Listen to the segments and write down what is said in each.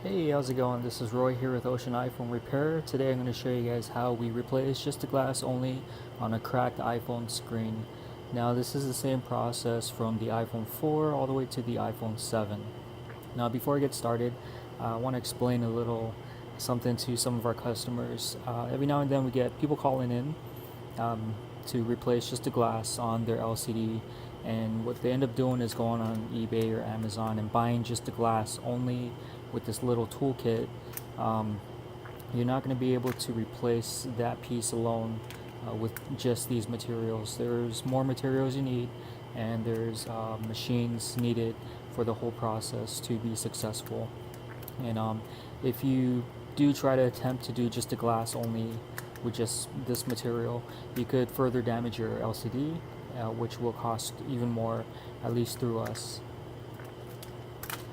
Hey, how's it going? This is Roy here with Ocean iPhone Repair. Today I'm going to show you guys how we replace just the glass only on a cracked iPhone screen. Now this is the same process from the iPhone 4 all the way to the iPhone 7. Now before I get started, I want to explain a little something to some of our customers. Every now and then we get people calling in to replace just the glass on their LCD, and what they end up doing is going on eBay or Amazon and buying just the glass only with this little toolkit. um, you're not going to be able to replace that piece alone with just these materials. There's more materials you need, and there's machines needed for the whole process to be successful. And if you do try to attempt to do just a glass only with just this material, you could further damage your LCD, which will cost even more, at least through us.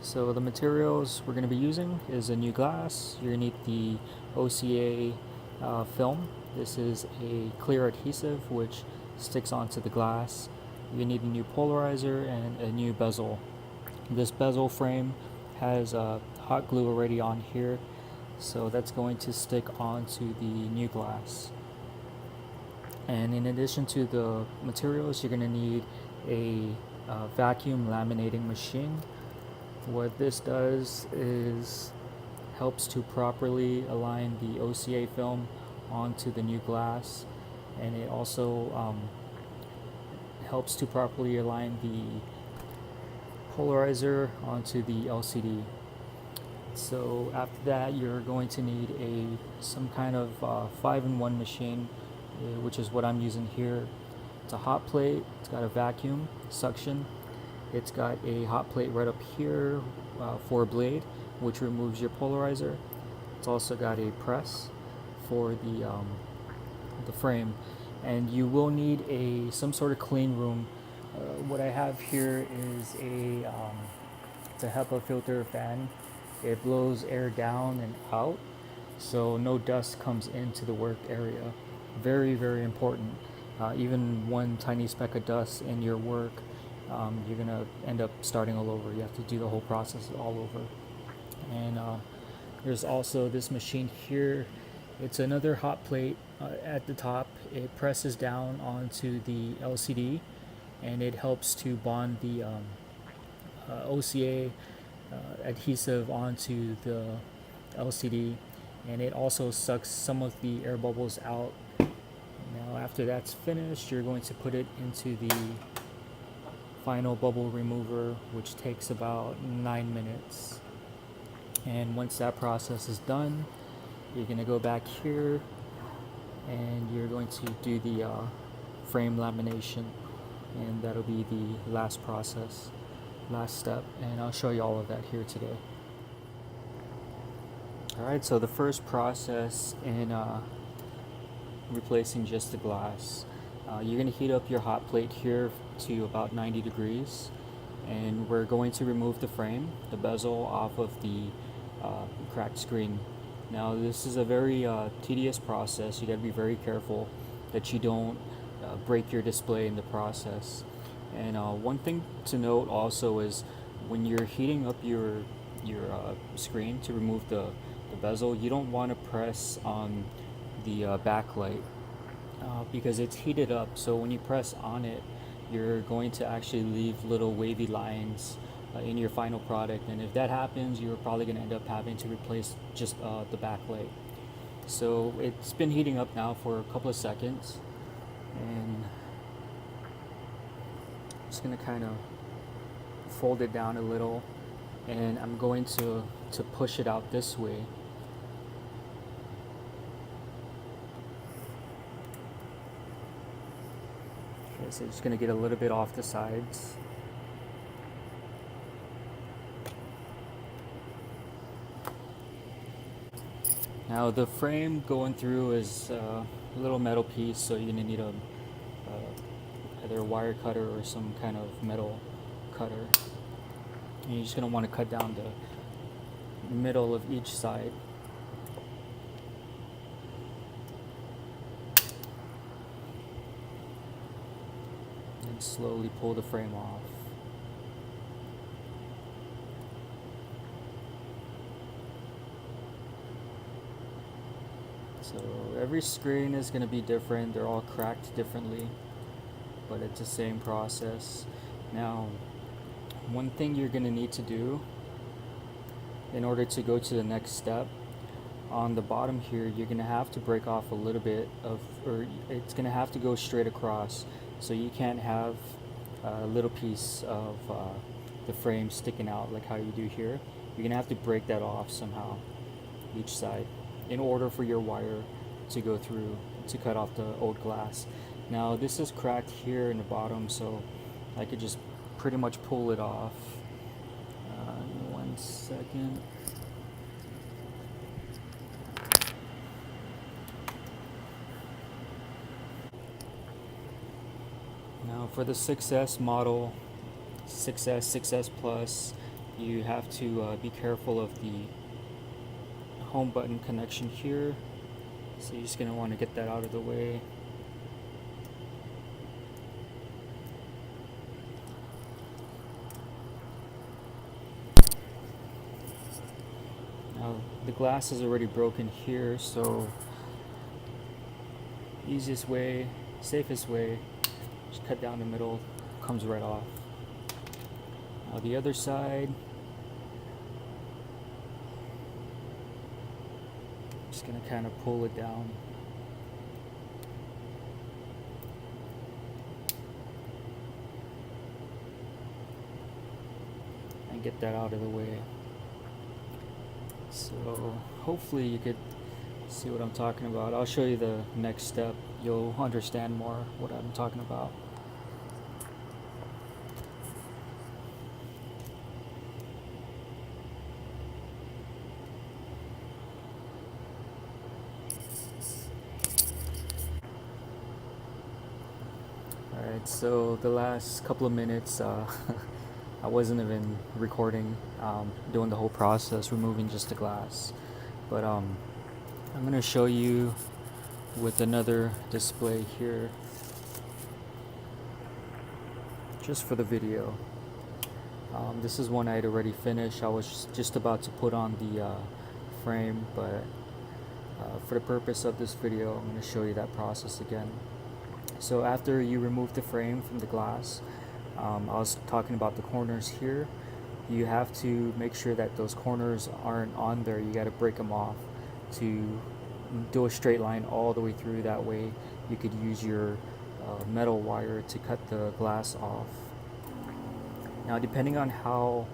So the materials we're going to be using is a new glass. You're going to need the OCA film. This is a clear adhesive which sticks onto the glass. You need a new polarizer and a new bezel. This bezel frame has hot glue already on here, so that's going to stick onto the new glass. And in addition to the materials, you're going to need a vacuum laminating machine. What this does is helps to properly align the OCA film onto the new glass, and it also helps to properly align the polarizer onto the LCD. So after that, you're going to need some kind of 5-in-1 machine, which is what I'm using here. It's a hot plate. It's got a vacuum suction. It's got a hot plate right up here for a blade, which removes your polarizer. It's also got a press for the frame, and you will need some sort of clean room. What I have here is it's a HEPA filter fan. It blows air down and out, so no dust comes into the work area. Very, very important. Even one tiny speck of dust in your work, you're gonna end up starting all over. You have to do the whole process all over. And there's also this machine here. It's another hot plate at the top. It presses down onto the LCD, and it helps to bond the OCA adhesive onto the LCD, and it also sucks some of the air bubbles out. Now after that's finished, you're going to put it into the final bubble remover, which takes about 9 minutes. And once that process is done, you're going to go back here and you're going to do the frame lamination, and that'll be the last process, last step, and I'll show you all of that here today. Alright, so the first process in replacing just the glass, you're going to heat up your hot plate here to about 90 degrees, and we're going to remove the frame, the bezel, off of the cracked screen. Now this is a very tedious process. You got to be very careful that you don't break your display in the process. And one thing to note also is when you're heating up your screen to remove the bezel, you don't want to press on the backlight because it's heated up. So when you press on it, you're going to actually leave little wavy lines in your final product, and if that happens, you're probably going to end up having to replace just the backlight. So it's been heating up now for a couple of seconds, and I'm just going to kind of fold it down a little, and I'm going to push it out this way. Okay, so just going to get a little bit off the sides. Now the frame going through is a little metal piece, so you're going to need either a wire cutter or some kind of metal cutter. And you're just going to want to cut down the middle of each side. And slowly pull the frame off. So every screen is going to be different. They're all cracked differently, but it's the same process. Now, one thing you're going to need to do in order to go to the next step, on the bottom here, you're going to have to break off a little bit of, or it's going to have to go straight across. So you can't have a little piece of the frame sticking out like how you do here. You're going to have to break that off somehow, each side, in order for your wire to go through to cut off the old glass. Now this is cracked here in the bottom, so I could just pretty much pull it off. 1 second. Now for the 6S model, 6S, 6S Plus, you have to be careful of the home button connection here. So you're just going to want to get that out of the way. Now the glass is already broken here, so easiest way, safest way, just cut down the middle, comes right off. Now the other side, just gonna kind of pull it down. And get that out of the way. So hopefully you could see what I'm talking about. I'll show you the next step. You'll understand more what I'm talking about. Alright, so the last couple of minutes I wasn't even recording, doing the whole process, removing just the glass. But I'm going to show you with another display here, just for the video. This is one I had already finished. I was just about to put on the frame, but for the purpose of this video, I'm going to show you that process again. So after you remove the frame from the glass, I was talking about the corners here. You have to make sure that those corners aren't on there. You got to break them off to do a straight line all the way through. That way you could use your metal wire to cut the glass off. Now depending on how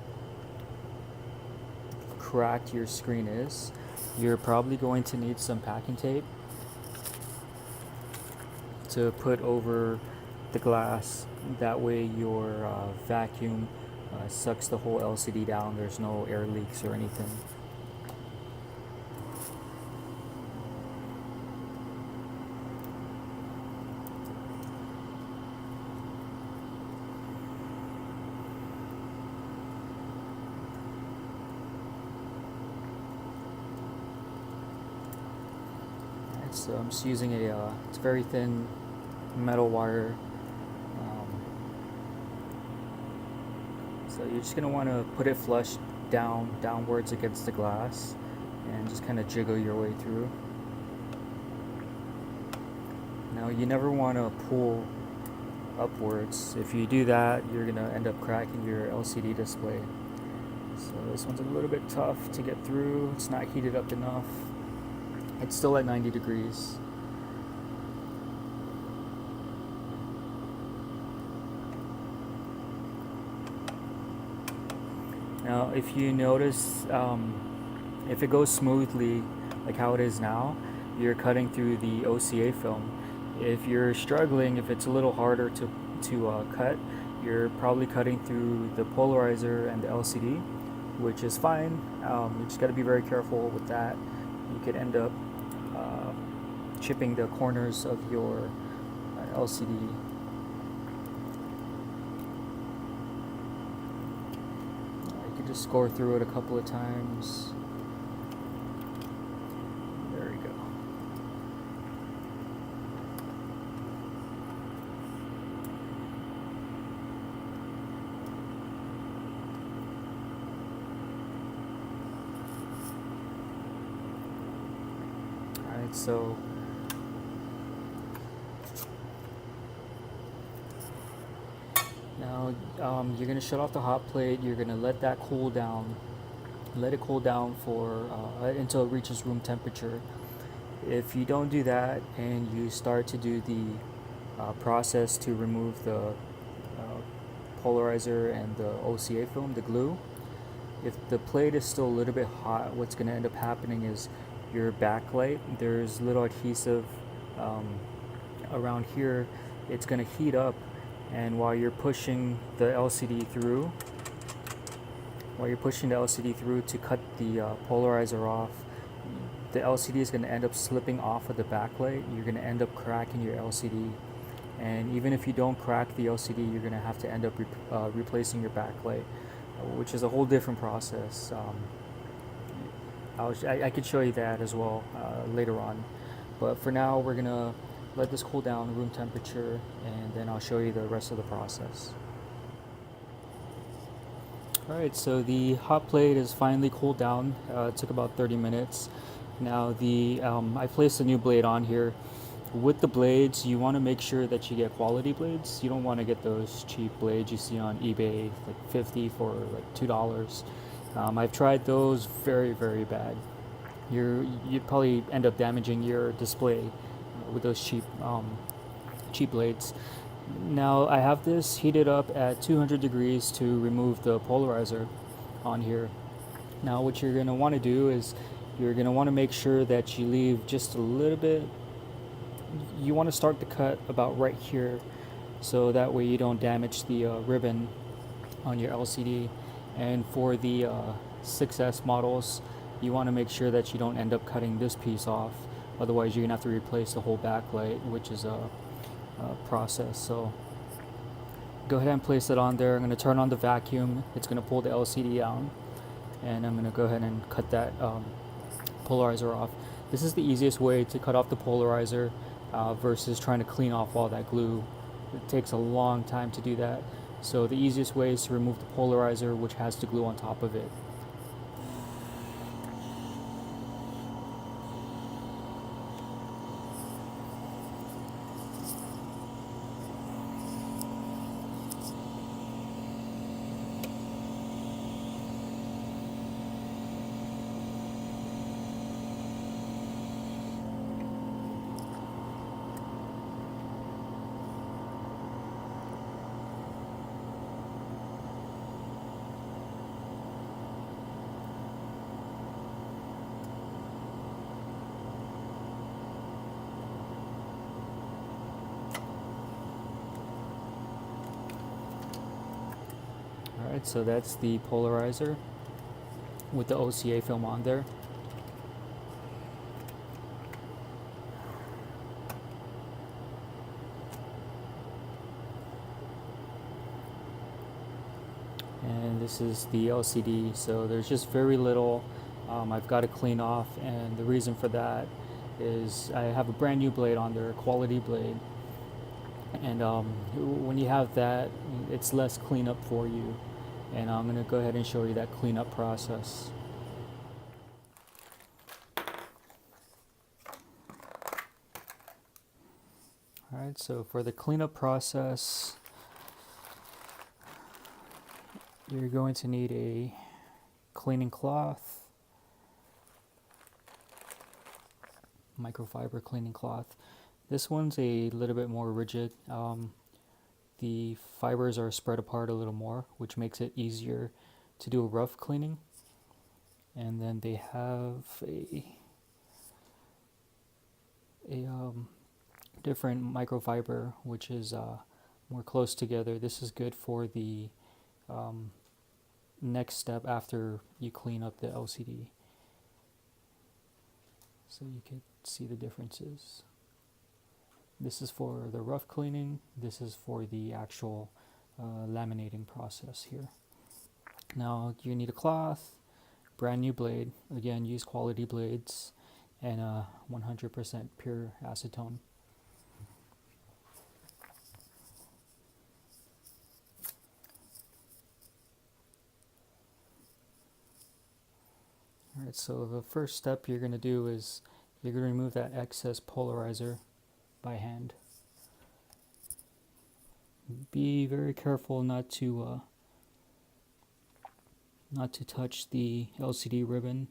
cracked your screen is, you're probably going to need some packing tape to put over the glass. That way your vacuum sucks the whole LCD down. There's no air leaks or anything. So I'm just using it's very thin metal wire. So you're just going to want to put it flush downwards against the glass and just kind of jiggle your way through. Now you never want to pull upwards. If you do that, you're going to end up cracking your LCD display. So this one's a little bit tough to get through. It's not heated up enough. It's still at 90 degrees. Now if you notice, if it goes smoothly like how it is now, you're cutting through the OCA film. If you're struggling, if it's a little harder to cut, you're probably cutting through the polarizer and the LCD, which is fine. You just got to be very careful with that. You could end up chipping the corners of your LCD. You can just score through it a couple of times. There we go. Alright, so now you're going to shut off the hot plate. You're going to let that cool down. Let it cool down for until it reaches room temperature. If you don't do that and you start to do the process to remove the polarizer and the OCA film, the glue, if the plate is still a little bit hot, what's going to end up happening is your backlight, there's little adhesive around here, it's going to heat up, and while you're pushing the LCD through, to cut the polarizer off, the LCD is going to end up slipping off of the backlight. You're going to end up cracking your LCD, and even if you don't crack the LCD, you're going to have to end up replacing your backlight, which is a whole different process. I could show you that as well later on, but for now we're going to let this cool down to room temperature, and then I'll show you the rest of the process. Alright, so the hot plate is finally cooled down. It took about 30 minutes. Now I placed a new blade on here. With the blades, you want to make sure that you get quality blades. You don't want to get those cheap blades you see on eBay, like 50 for like $2. I've tried those, very, very bad. You'd probably end up damaging your display with those cheap blades. Now I have this heated up at 200 degrees to remove the polarizer on here. Now what you're going to want to do is you're going to want to make sure that you leave just a little bit. You want to start the cut about right here, so that way you don't damage the ribbon on your LCD. And for the 6S models, you want to make sure that you don't end up cutting this piece off. Otherwise, you're going to have to replace the whole backlight, which is a process. So go ahead and place it on there. I'm going to turn on the vacuum. It's going to pull the LCD out, and I'm going to go ahead and cut that polarizer off. This is the easiest way to cut off the polarizer versus trying to clean off all that glue. It takes a long time to do that. So the easiest way is to remove the polarizer, which has the glue on top of it. Alright, so that's the polarizer with the OCA film on there. And this is the LCD, so there's just very little I've got to clean off, and the reason for that is I have a brand new blade on there, a quality blade, and when you have that, it's less cleanup for you. And I'm going to go ahead and show you that cleanup process. Alright, so for the cleanup process, you're going to need a cleaning cloth, microfiber cleaning cloth. This one's a little bit more rigid. The fibers are spread apart a little more, which makes it easier to do a rough cleaning. And then they have a different microfiber, which is more close together. This is good for the next step after you clean up the LCD. So you can see the differences. This is for the rough cleaning. This is for the actual laminating process here. Now you need a cloth, brand new blade. Again, use quality blades, and 100% pure acetone. Alright, so the first step you're going to do is you're going to remove that excess polarizer by hand. Be very careful not to touch the LCD ribbon.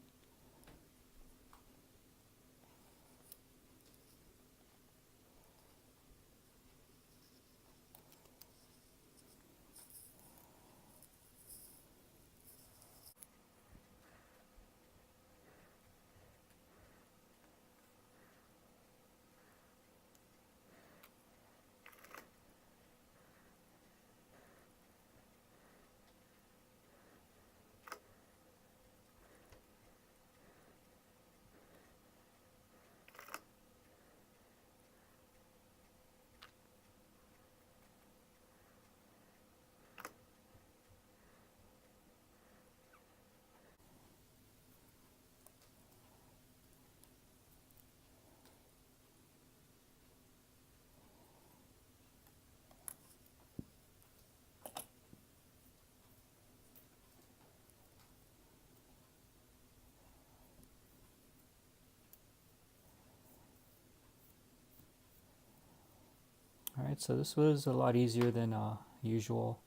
Alright, so this was a lot easier than usual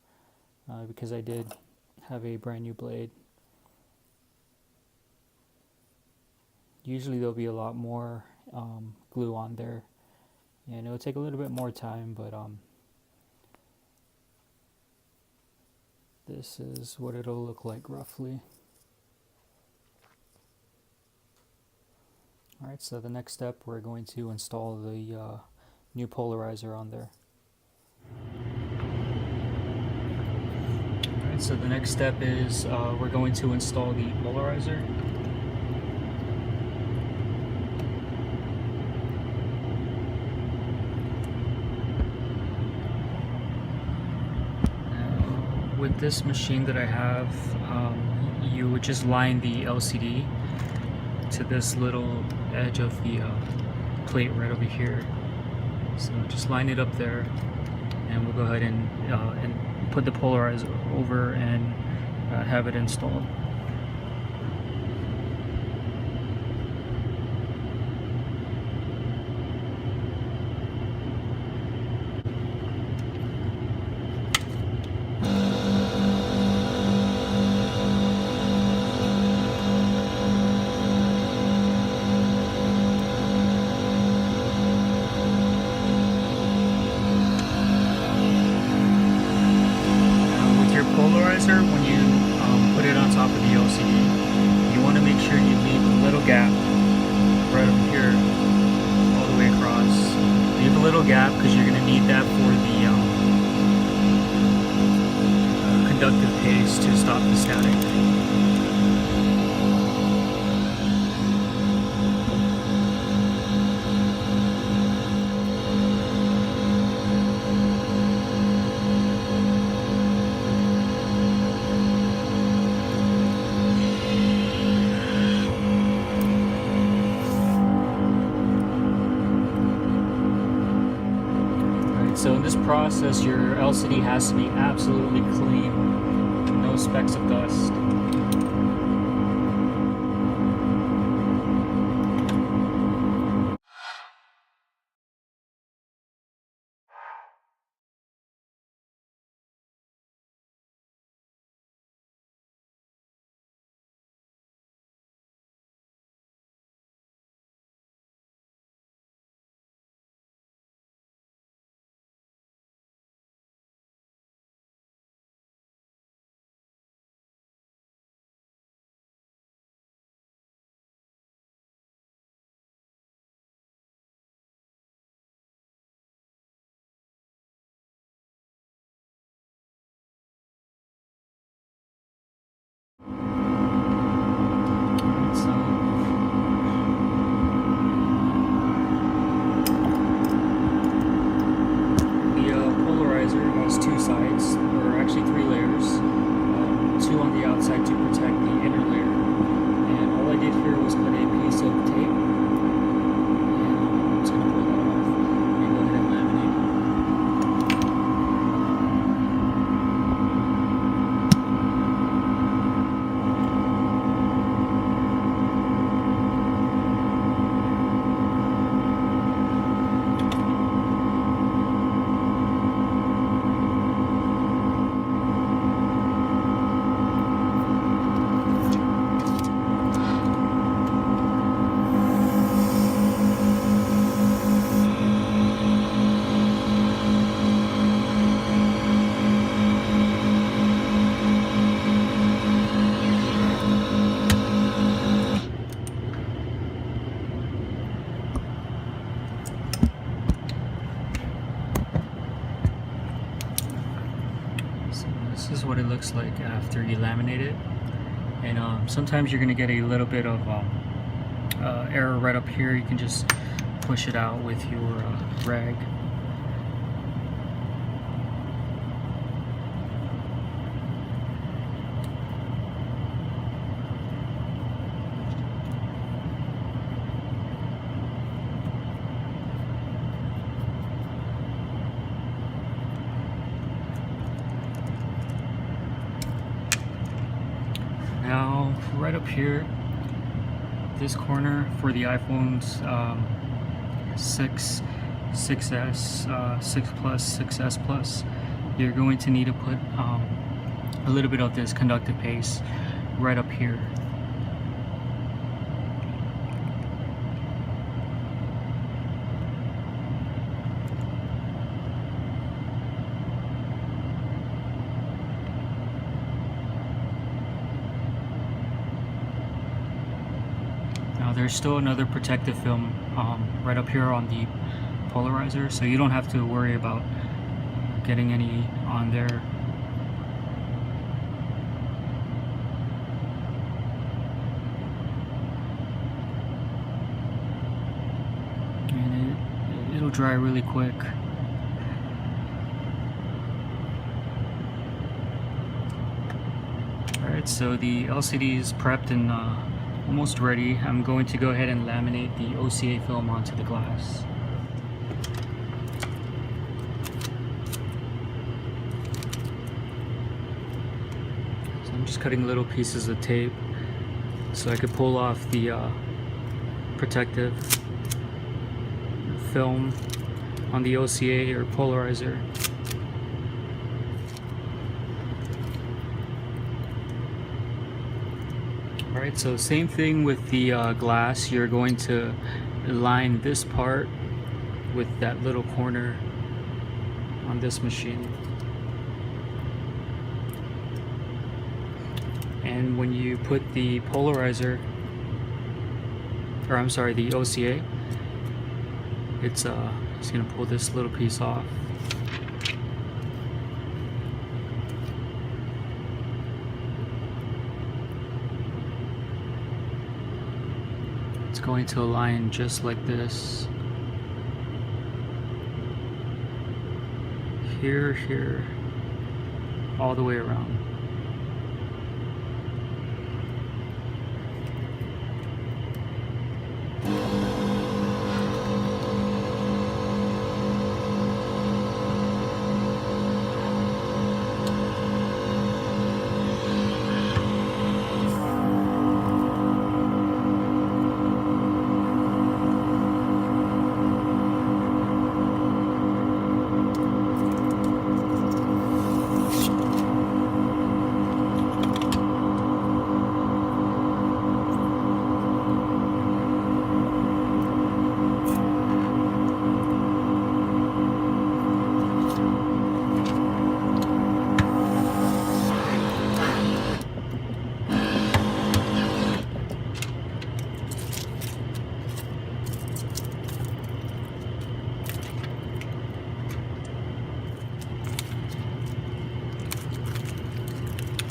because I did have a brand new blade. Usually there'll be a lot more glue on there, and it'll take a little bit more time, but this is what it'll look like roughly. Alright, so the next step, we're going to install the new polarizer on there. Alright, so the next step is we're going to install the polarizer. Now, with this machine that I have, you would just line the LCD to this little edge of the plate right over here. So just line it up there, and we'll go ahead and put the polarizer over and have it installed. Polarizer, when you put it on top of the LCD, you want to make sure you leave a little gap right over here all the way across. Leave a little gap because you're going to need that for the conductive paste to stop the static. So in this process, your LCD has to be absolutely clean, no specks of dust. looks like after you laminate it. And sometimes you're going to get a little bit of error right up here. You can just push it out with your rag. Now, right up here, this corner for the iPhone's 6, 6S, 6 Plus, 6S Plus, you're going to need to put a little bit of this conductive paste right up here. Now there's still another protective film right up here on the polarizer, so you don't have to worry about getting any on there. And it'll dry really quick. Alright, so the LCD is prepped and almost ready. I'm going to go ahead and laminate the OCA film onto the glass. So I'm just cutting little pieces of tape so I could pull off the protective film on the OCA or polarizer. Alright, so same thing with the glass. You're going to line this part with that little corner on this machine. And when you put the polarizer, or I'm sorry, the OCA, it's just going to pull this little piece off. It's going to align just like this. Here, all the way around.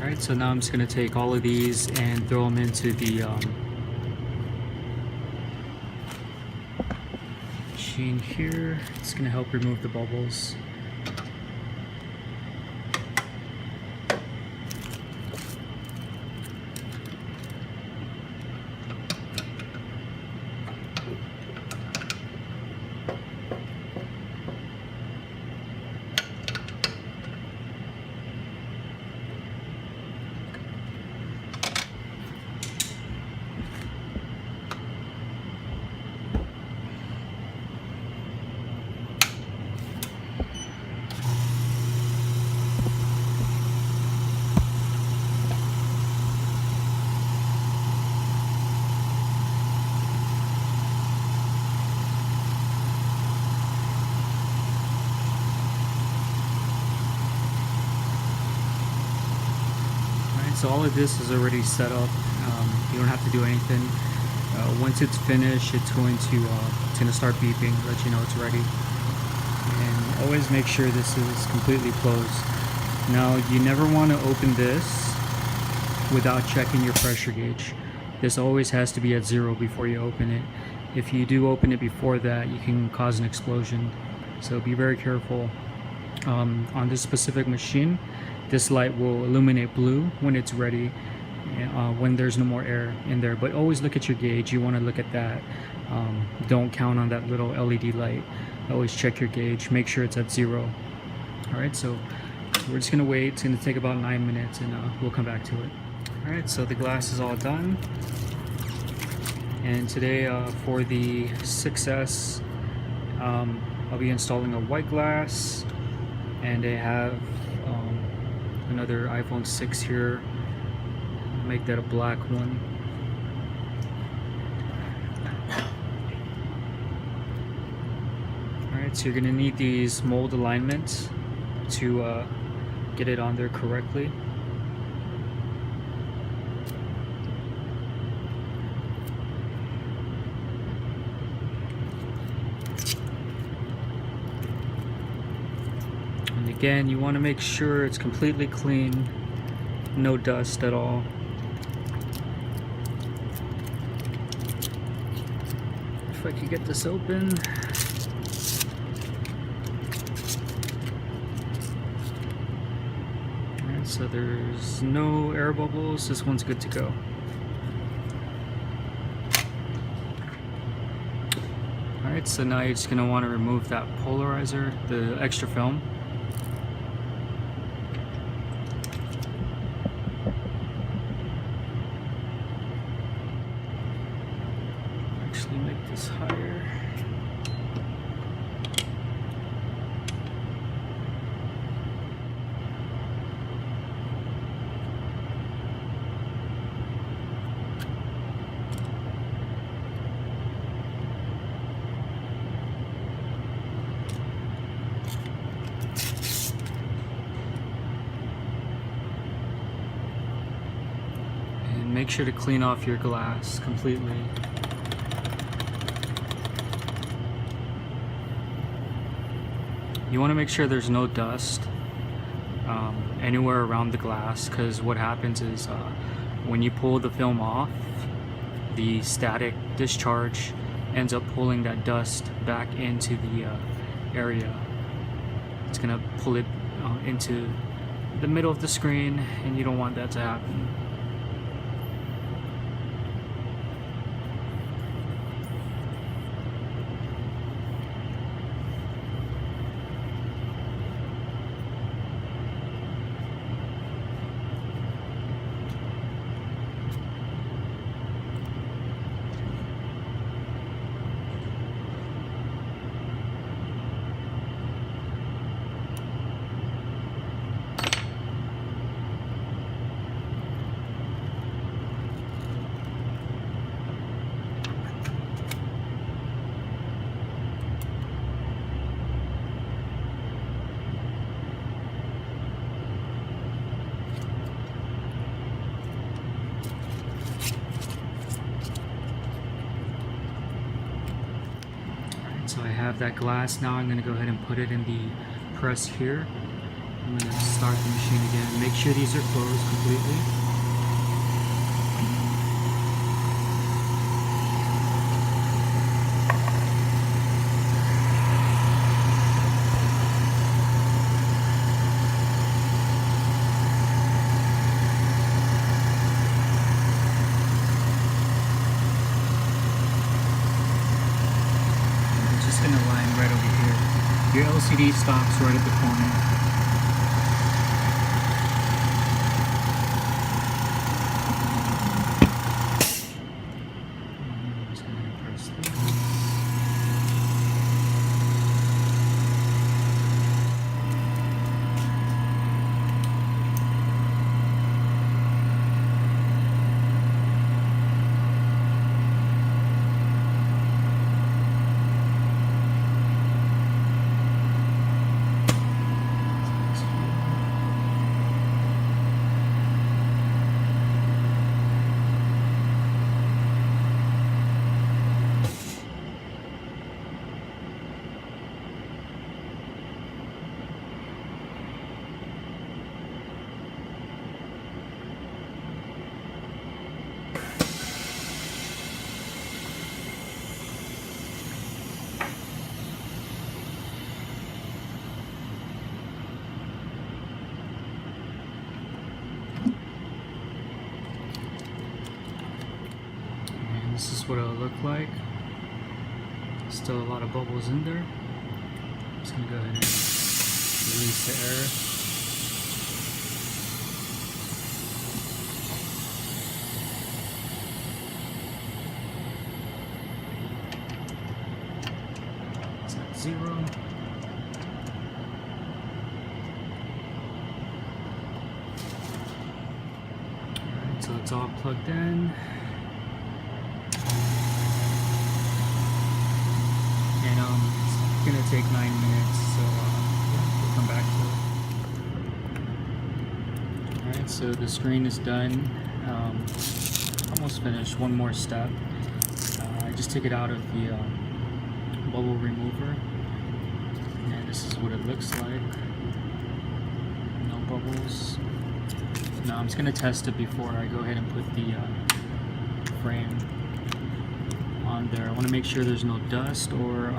Alright, so now I'm just going to take all of these and throw them into the machine here. It's going to help remove the bubbles. So all of this is already set up. You don't have to do anything. Once it's finished, it's going to start beeping, let you know it's ready. And always make sure this is completely closed. Now you never want to open this without checking your pressure gauge. This always has to be at 0 before you open it. If you do open it before that, you can cause an explosion. So be very careful. On this specific machine, this light will illuminate blue when it's ready, when there's no more air in there. But always look at your gauge. You want to look at that. Don't count on that little LED light. Always check your gauge. Make sure it's at 0. Alright, so we're just going to wait. It's going to take about 9 minutes and we'll come back to it. Alright, so the glass is all done. And today for the 6S, I'll be installing a white glass, and I have another iPhone 6 here. Make that a black one. Alright, so you're going to need these mold alignments to get it on there correctly. Again, you want to make sure it's completely clean, no dust at all. If I could get this open. Alright, so there's no air bubbles. This one's good to go. Alright, so now you're just going to want to remove that polarizer, the extra film. Make this higher. And make sure to clean off your glass completely. You want to make sure there's no dust anywhere around the glass, because what happens is when you pull the film off, the static discharge ends up pulling that dust back into the area. It's going to pull it into the middle of the screen, and you don't want that to happen. So I have that glass now. I'm going to go ahead and put it in the press here. I'm going to start the machine again. Make sure these are closed completely. Right over here. Your LCD stops right at the corner. I'm just going to press this. That's what it'll look like. Still a lot of bubbles in there. I'm just gonna go ahead and release the air. It's at 0. Alright, so it's all plugged in. It's gonna take 9 minutes, so we'll come back to it. Alright, so the screen is done. Almost finished. One more step. I just took it out of the bubble remover, and this is what it looks like. No bubbles. Now I'm just gonna test it before I go ahead and put the frame on there. I want to make sure there's no dust or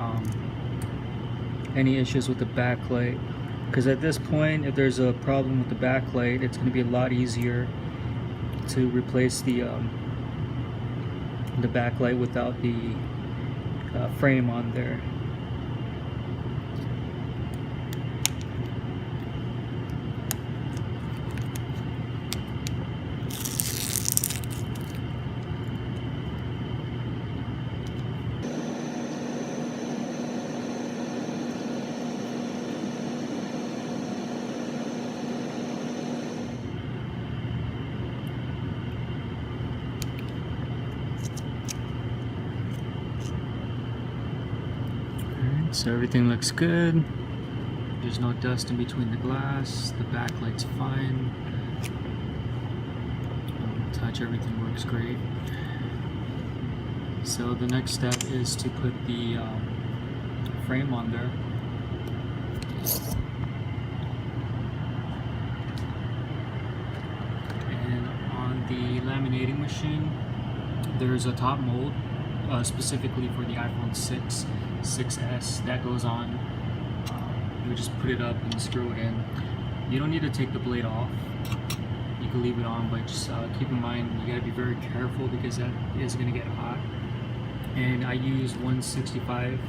any issues with the backlight, because at this point, if there's a problem with the backlight, it's going to be a lot easier to replace the backlight without the frame on there. So everything looks good. There's no dust in between the glass. The backlight's fine. Touch, everything works great. So the next step is to put the frame on there. And on the laminating machine, there's a top mold specifically for the iPhone 6S that goes on. You just put it up and screw it in. You don't need to take the blade off. You can leave it on, but just keep in mind you gotta be very careful because that is gonna get hot. And I use 165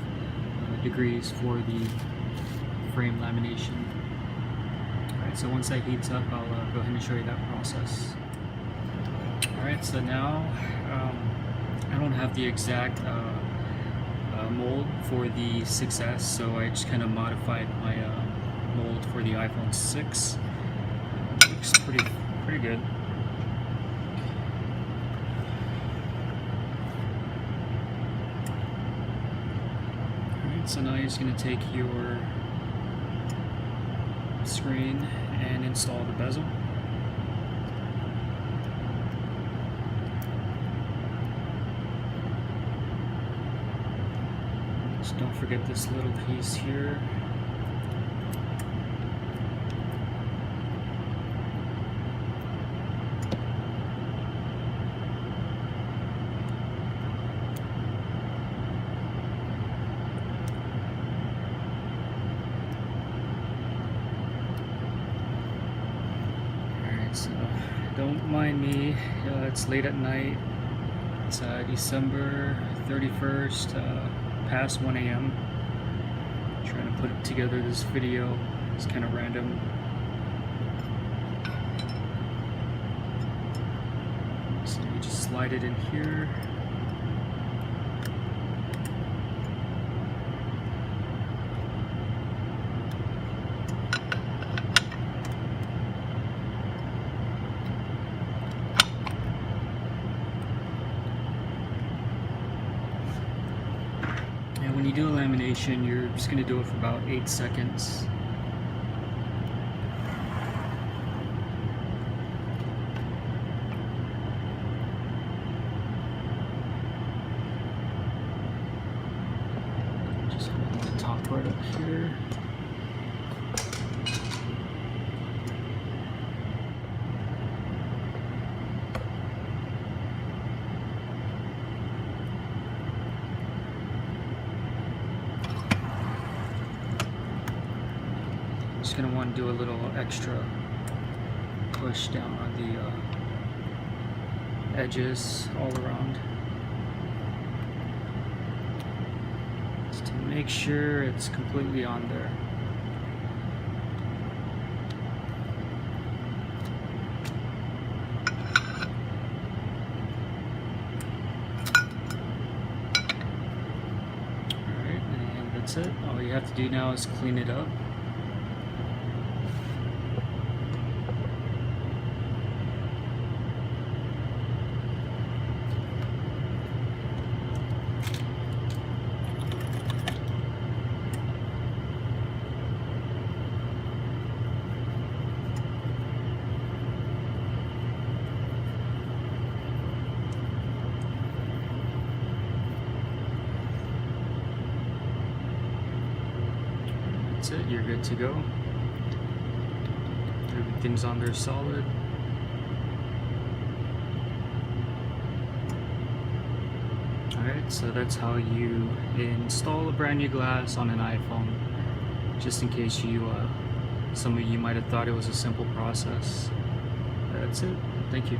degrees for the frame lamination. Alright, so once that heats up, I'll go ahead and show you that process. Alright, so now I don't have the exact mold for the 6S, so I just kind of modified my mold for the iPhone 6. Looks pretty good. Alright, so now you're just going to take your screen and install the bezel. Don't forget this little piece here. Alright, so don't mind me, it's late at night. It's December 31st. Past 1 a.m. Trying to put together this video. It's kind of random. So you just slide it in here. When you do a lamination, you're just going to do it for about 8 seconds. Just hold the top right up here. Just going to want to do a little extra push down on the edges all around. make sure it's completely on there. Alright, and that's it. All you have to do now is clean it up. That's it, you're good to go. Everything's on there solid. Alright, so that's how you install a brand new glass on an iPhone. Just in case some of you might have thought it was a simple process. That's it. Thank you.